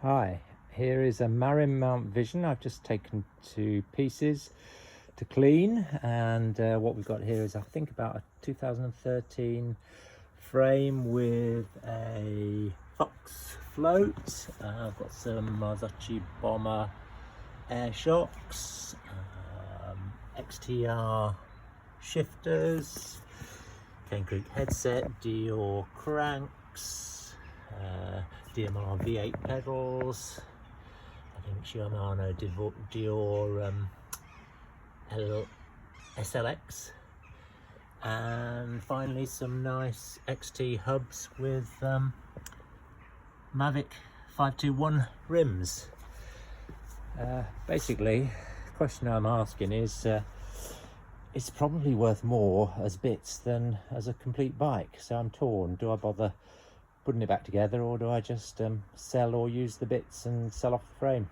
Hi, here is a Marin Mount Vision I've just taken to pieces to clean, and what we've got here is I think about a 2013 frame with a Fox float. I've got some Marzocchi Bomber air shocks, XTR shifters, Cane Creek headset, Dior cranks, DMR V8 pedals, I think Shimano Dior SLX, and finally some nice XT hubs with Mavic 521 rims. Basically, the question I'm asking is it's probably worth more as bits than as a complete bike, so I'm torn. Do I bother putting it back together, or do I just sell or use the bits and sell off the frame?